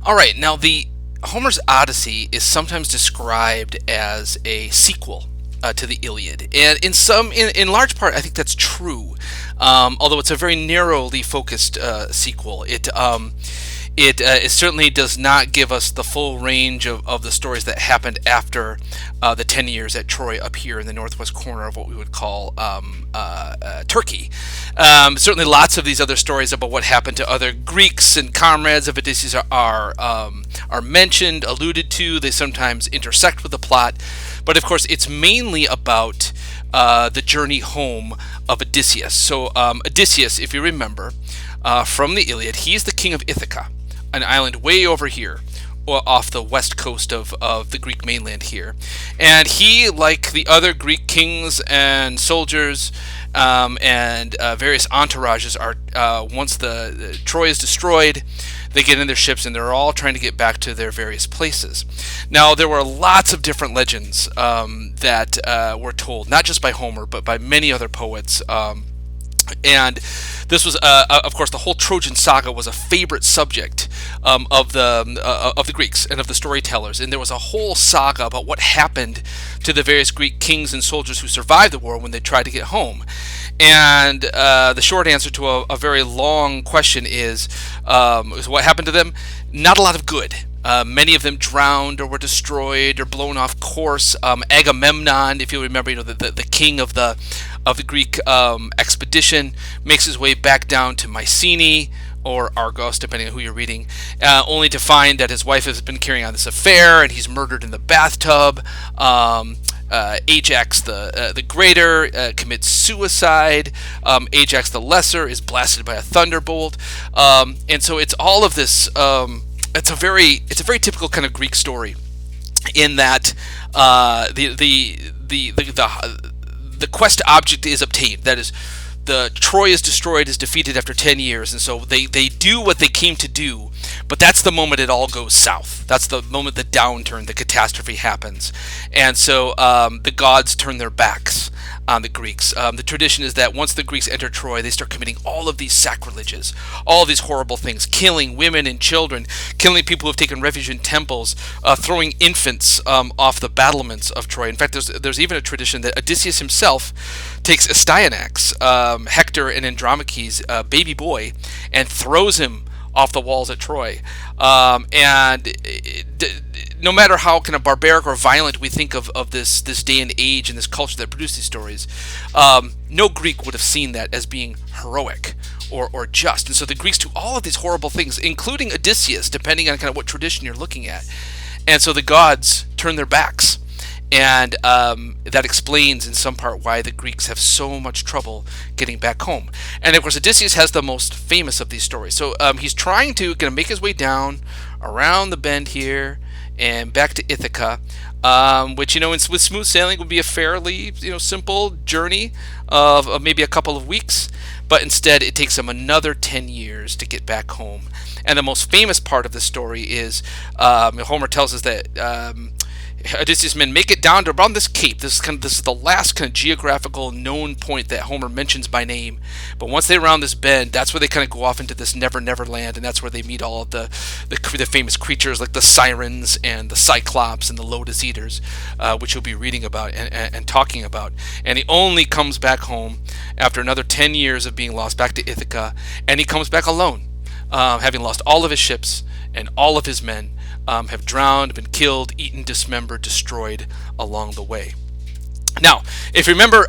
All right, now the Homer's Odyssey is sometimes described as a sequel to the Iliad, and in large part, I think that's true. Although it's a very narrowly focused sequel, it certainly does not give us the full range of the stories that happened after the 10 years at Troy up here in the northwest corner of what we would call Turkey. Certainly lots of these other stories about what happened to other Greeks and comrades of Odysseus are mentioned, alluded to. They sometimes intersect with the plot. But of course, it's mainly about the journey home of Odysseus. So Odysseus, if you remember from the Iliad, he's the king of Ithaca, an island way over here off the west coast of the Greek mainland here. And he, like the other Greek kings and soldiers and various entourages, are once the Troy is destroyed, they get in their ships and they're all trying to get back to their various places. Now, there were lots of different legends that were told, not just by Homer, but by many other poets. And this was, of course, the whole Trojan saga was a favorite subject of the Greeks and of the storytellers. And there was a whole saga about what happened to the various Greek kings and soldiers who survived the war when they tried to get home. And the short answer to a very long question is what happened to them? Not a lot of good. Many of them drowned or were destroyed or blown off course. Agamemnon, if you remember, the king of the Greek expedition, makes his way back down to Mycenae or Argos, depending on who you're reading, only to find that his wife has been carrying on this affair and he's murdered in the bathtub. Ajax the Greater commits suicide. Ajax the Lesser is blasted by a thunderbolt, and so it's all of this. It's a very typical kind of Greek story, in that the quest object is obtained. That is, the Troy is destroyed, is defeated after 10 years, and so they do what they came to do. But that's the moment it all goes south. That's the moment the downturn, the catastrophe happens, and so the gods turn their backs on the Greeks. The tradition is that once the Greeks enter Troy, they start committing all of these sacrileges, all of these horrible things, killing women and children, killing people who have taken refuge in temples, throwing infants off the battlements of Troy. In fact, there's even a tradition that Odysseus himself takes Astyanax, Hector and Andromache's baby boy, and throws him off the walls at Troy. No matter how kind of barbaric or violent we think of this day and age and this culture that produced these stories, no Greek would have seen that as being heroic or just. And so the Greeks do all of these horrible things, including Odysseus, depending on kind of what tradition you're looking at. And so the gods turn their backs. And that explains in some part why the Greeks have so much trouble getting back home. And of course, Odysseus has the most famous of these stories. So he's trying to kind of make his way down around the bend here and back to Ithaca, which, with smooth sailing would be a fairly, simple journey of maybe a couple of weeks. But instead, it takes him another 10 years to get back home. And the most famous part of the story is Homer tells us that Odysseus' men make it down to around this cape. This is the last kind of geographical known point that Homer mentions by name. But once they round this bend, that's where they kind of go off into this never land, and that's where they meet all of the famous creatures like the Sirens and the Cyclops and the Lotus Eaters, which you'll be reading about and talking about. And he only comes back home after another 10 years of being lost, back to Ithaca, and he comes back alone, having lost all of his ships and all of his men. Have drowned, been killed, eaten, dismembered, destroyed along the way. Now, if you remember,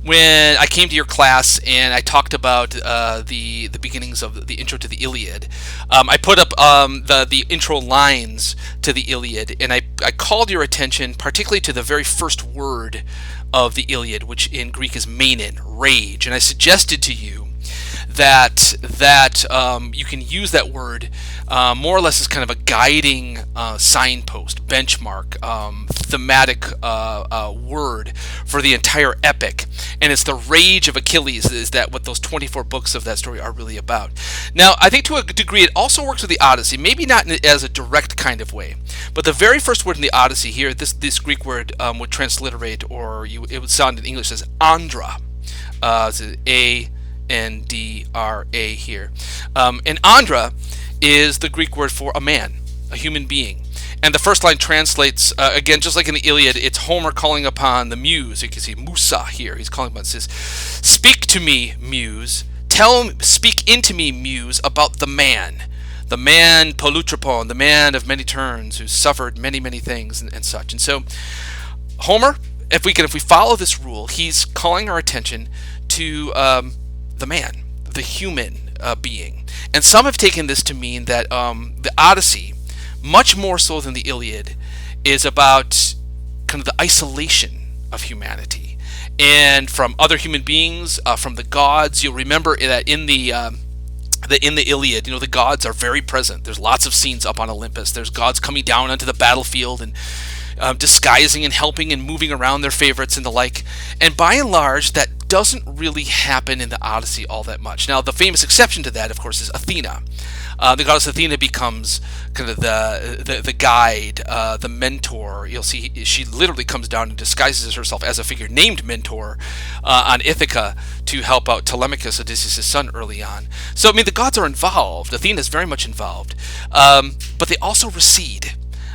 when I came to your class and I talked about the beginnings of the intro to the Iliad, I put up the intro lines to the Iliad, and I called your attention particularly to the very first word of the Iliad, which in Greek is menon, rage, and I suggested to you that you can use that word more or less as kind of a guiding signpost, benchmark, thematic word for the entire epic. And it's the rage of Achilles, is that what those 24 books of that story are really about. Now, I think to a degree it also works with the Odyssey, maybe not as a direct kind of way, but the very first word in the Odyssey here, this Greek word would transliterate, or it would sound in English as andra. It's Andra here. And andra is the Greek word for a man. a human being. And the first line translates, again, just like in the Iliad, it's Homer calling upon the muse. You can see Musa here. He's calling upon, it says, "Speak to me, muse. Speak into me, muse, about the man Polytropon, the man of many turns, who suffered many, many things and such." And so Homer, if we follow this rule, he's calling our attention to the man, the human being. And some have taken this to mean that the Odyssey, much more so than the Iliad, is about kind of the isolation of humanity and from other human beings, from the gods. You'll remember that in the Iliad, the gods are very present. There's lots of scenes up on Olympus. There's gods coming down onto the battlefield and disguising and helping and moving around their favorites and the like. And by and large, that doesn't really happen in the Odyssey all that much. Now, the famous exception to that, of course, is Athena. The goddess Athena becomes kind of the guide, the mentor. You'll see she literally comes down and disguises herself as a figure named Mentor on Ithaca to help out Telemachus, Odysseus' son, early on. So, I mean, the gods are involved. Athena is very much involved. But they also recede.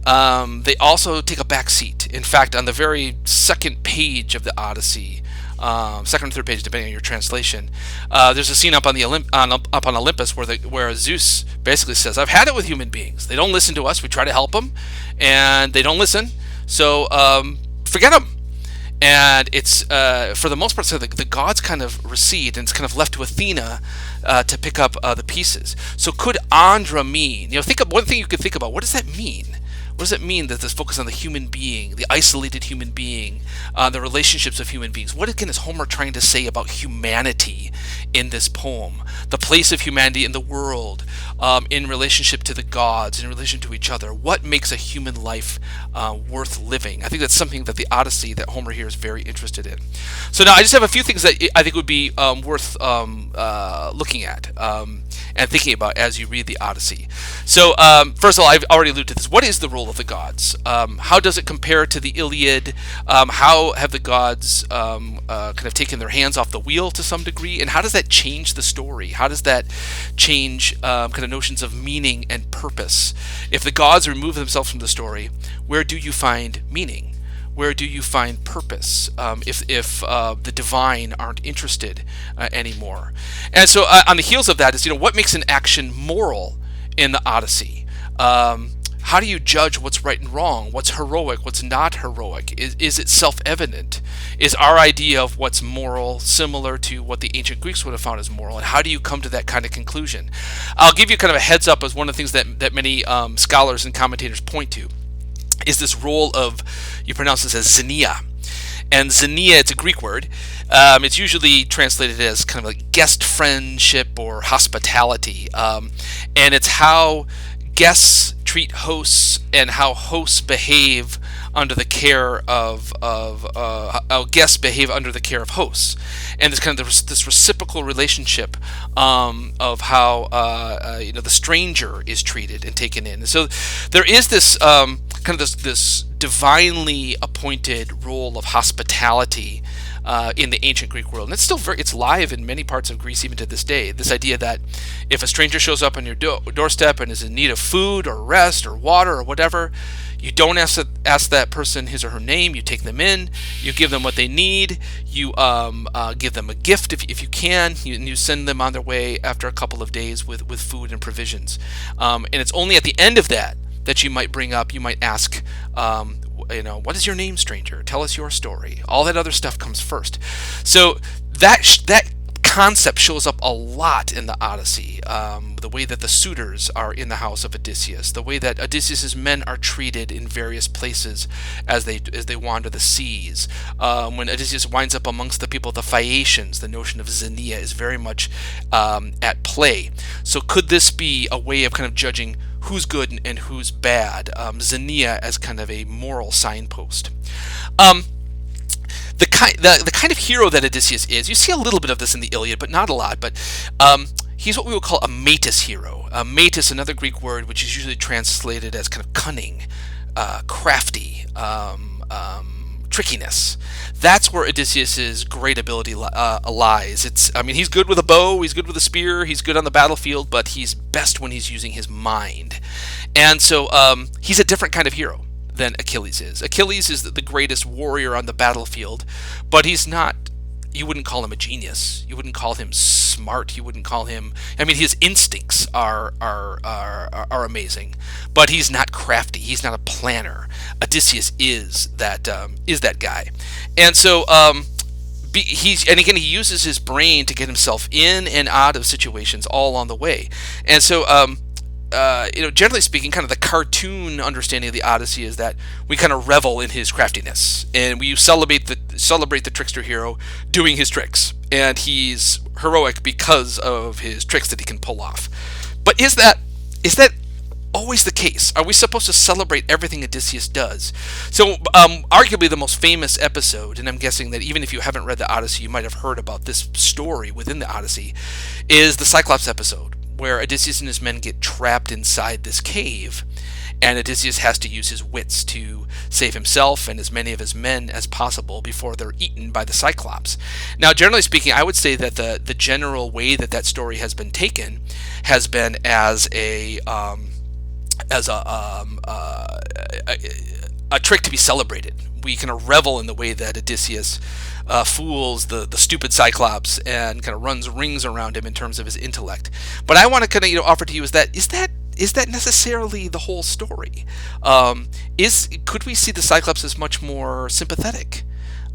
They also take a back seat. In fact, on the very second page of the Odyssey, second or third page, depending on your translation, there's a scene up on up on Olympus where Zeus basically says, "I've had it with human beings. They don't listen to us. We try to help them, and they don't listen. So forget them." And it's for the most part, so the gods kind of recede, and it's kind of left to Athena to pick up the pieces. So could Andra mean? Think of one thing you could think about. What does that mean? What does it mean that this focus on the human being, the isolated human being, the relationships of human beings? What again is Homer trying to say about humanity in this poem? The place of humanity in the world, in relationship to the gods, in relation to each other. What makes a human life worth living? I think that's something that the Odyssey, that Homer here is very interested in. So now I just have a few things that I think would be worth looking at and thinking about as you read the Odyssey. So first of all, I've already alluded to this. What is the role of the gods? How does it compare to the Iliad? How have the gods kind of taken their hands off the wheel to some degree? And how does that change the story? How does that change kind of notions of meaning and purpose? If the gods remove themselves from the story, where do you find meaning? Where do you find purpose if the divine aren't interested anymore? And so on the heels of that is, what makes an action moral in the Odyssey? How do you judge what's right and wrong? What's heroic? What's not heroic? Is it self-evident? Is our idea of what's moral similar to what the ancient Greeks would have found as moral? And how do you come to that kind of conclusion? I'll give you kind of a heads up as one of the things that many scholars and commentators point to is this role of, you pronounce this as xenia. And xenia, it's a Greek word. It's usually translated as kind of like guest friendship or hospitality. And it's how guests treat hosts and how hosts behave under the care of how guests behave under the care of hosts, and this kind of this reciprocal relationship of how the stranger is treated and taken in. And so there is this kind of this divinely appointed role of hospitality in the ancient Greek world, and it's still it's live in many parts of Greece even to this day. This idea that if a stranger shows up on your doorstep and is in need of food or rest or water or whatever, you don't ask that person his or her name. You take them in, you give them what they need, you give them a gift if you can, and you send them on their way after a couple of days with food and provisions. And it's only at the end of that you might bring up, you might ask, what is your name, stranger? Tell us your story. All that other stuff comes first. So that concept shows up a lot in the Odyssey. The way that the suitors are in the house of Odysseus, the way that Odysseus's men are treated in various places as they wander the seas. When Odysseus winds up amongst the people of the Phaeacians, the notion of xenia is very much at play. So could this be a way of kind of judging who's good and who's bad? Xenia as kind of a moral signpost. The kind of hero that Odysseus is, you see a little bit of this in the Iliad, but not a lot. But he's what we would call a Matus hero. Matus, another Greek word, which is usually translated as kind of cunning, crafty, trickiness. That's where Odysseus's great ability lies. He's good with a bow, he's good with a spear, he's good on the battlefield, but he's best when he's using his mind. And so he's a different kind of hero than Achilles is. Achilles is the greatest warrior on the battlefield, but he's not. You wouldn't call him a genius. You wouldn't call him smart. You wouldn't call him. His instincts are amazing, but he's not crafty. He's not a planner. Odysseus is that guy, and so he uses his brain to get himself in and out of situations all on the way, and so. Generally speaking, kind of the cartoon understanding of the Odyssey is that we kind of revel in his craftiness, and we celebrate the trickster hero doing his tricks, and he's heroic because of his tricks that he can pull off. But is that always the case? Are we supposed to celebrate everything Odysseus does? So, arguably the most famous episode, and I'm guessing that even if you haven't read the Odyssey, you might have heard about this story within the Odyssey, is the Cyclops episode, where Odysseus and his men get trapped inside this cave, and Odysseus has to use his wits to save himself and as many of his men as possible before they're eaten by the Cyclops. Now, generally speaking, I would say that the general way that story has been taken has been as a trick to be celebrated. We kind of revel in the way that Odysseus fools the stupid Cyclops and kind of runs rings around him in terms of his intellect. But I want to kind of offer to you is that necessarily the whole story? Could we see the Cyclops as much more sympathetic,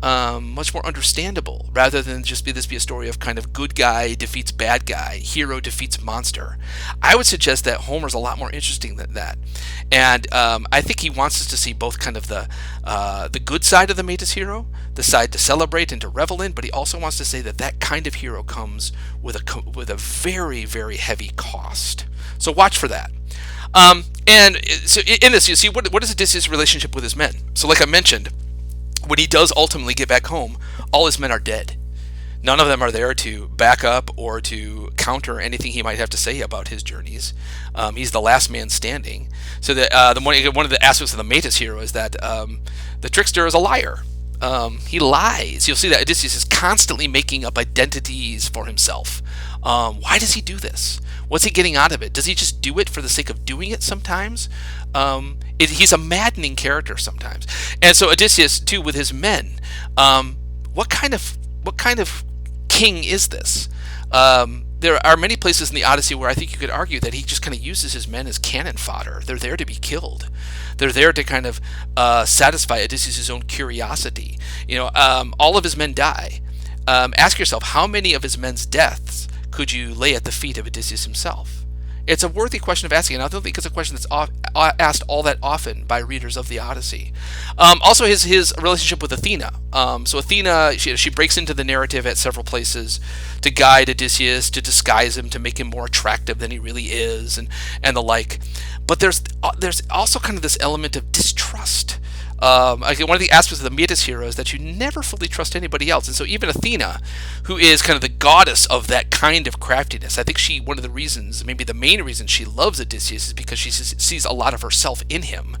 much more understandable, rather than just be a story of kind of good guy defeats bad guy, hero defeats monster? I would suggest that Homer's a lot more interesting than that, and I think he wants us to see both kind of the good side of the Matus Hero, the side to celebrate and to revel in, but he also wants to say that kind of hero comes with a very, very heavy cost. So watch for that. And so in this, you see what is Odysseus' relationship with his men? So like I mentioned, when he does ultimately get back home, all his men are dead. None of them are there to back up or to counter anything he might have to say about his journeys. He's the last man standing. So that one of the aspects of the Matus Hero is that the trickster is a liar. He lies. You'll see that Odysseus is constantly making up identities for himself. Why does he do this? What's he getting out of it? Does he just do it for the sake of doing it sometimes? He's a maddening character sometimes. And so Odysseus, too, with his men, what kind of king is this? There are many places in the Odyssey where I think you could argue that he just kind of uses his men as cannon fodder. They're there to be killed. They're there to kind of satisfy Odysseus' own curiosity. All of his men die. Ask yourself, how many of his men's deaths could you lay at the feet of Odysseus himself? It's a worthy question of asking, and I don't think it's a question that's asked all that often by readers of the Odyssey. Also, his relationship with Athena. So Athena, she breaks into the narrative at several places to guide Odysseus, to disguise him, to make him more attractive than he really is, and the like. But there's also kind of this element of distrust. One of the aspects of the Matus Hero is that you never fully trust anybody else, and so even Athena, who is kind of the goddess of that kind of craftiness, I think one of the reasons, maybe the main reason she loves Odysseus is because she sees a lot of herself in him.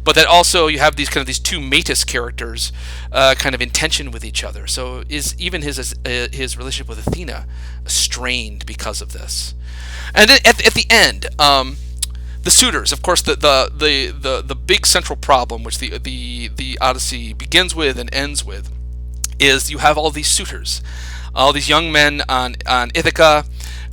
But that also you have these two Matus characters kind of in tension with each other. So is even his relationship with Athena strained because of this? And then at the end. The Suitors, of course, the big central problem, which the Odyssey begins with and ends with, is you have all these suitors, all these young men on Ithaca,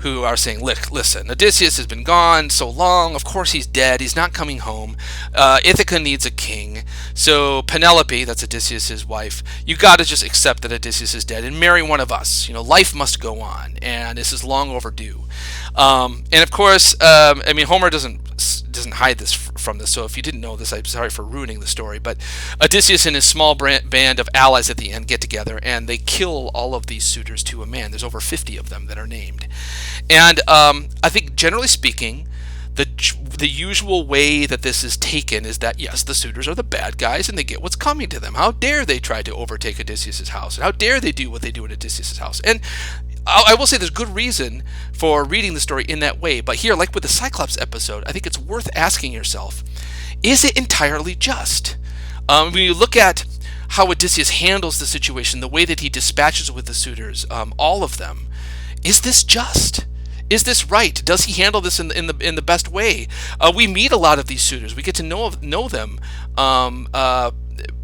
who are saying, "Look, listen, Odysseus has been gone so long. Of course he's dead. He's not coming home. Ithaca needs a king. So Penelope, that's Odysseus' wife, you got to just accept that Odysseus is dead and marry one of us. Life must go on, and this is long overdue." And of course, Homer doesn't hide this from this. So if you didn't know this, I'm sorry for ruining the story. But Odysseus and his small band of allies at the end get together and they kill all of these suitors to a man. There's over 50 of them that are named. And I think generally speaking, the usual way that this is taken is that yes, the suitors are the bad guys and they get what's coming to them. How dare they try to overtake Odysseus' house? And how dare they do what they do at Odysseus' house? And I will say there's good reason for reading the story in that way, but here, like with the Cyclops episode, I think it's worth asking yourself, is it entirely just? When you look at how Odysseus handles the situation, the way that he dispatches with the suitors, all of them. Is this just? Is this right? Does he handle this in the best way? We meet a lot of these suitors. We get to know them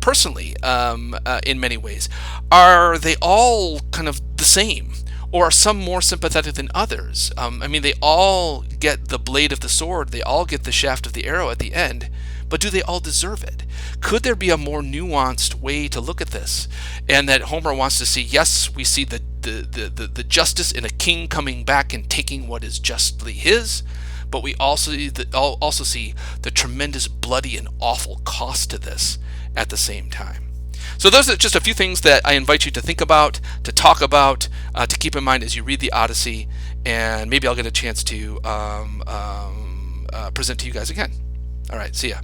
personally in many ways. Are they all kind of the same? Or are some more sympathetic than others? I mean, they all get the blade of the sword, they all get the shaft of the arrow at the end, but do they all deserve it? Could there be a more nuanced way to look at this? And that Homer wants to see, yes, we see the justice in a king coming back and taking what is justly his, but we also see the tremendous bloody and awful cost to this at the same time. So those are just a few things that I invite you to think about, to talk about, to keep in mind as you read the Odyssey, and maybe I'll get a chance to present to you guys again. All right, see ya.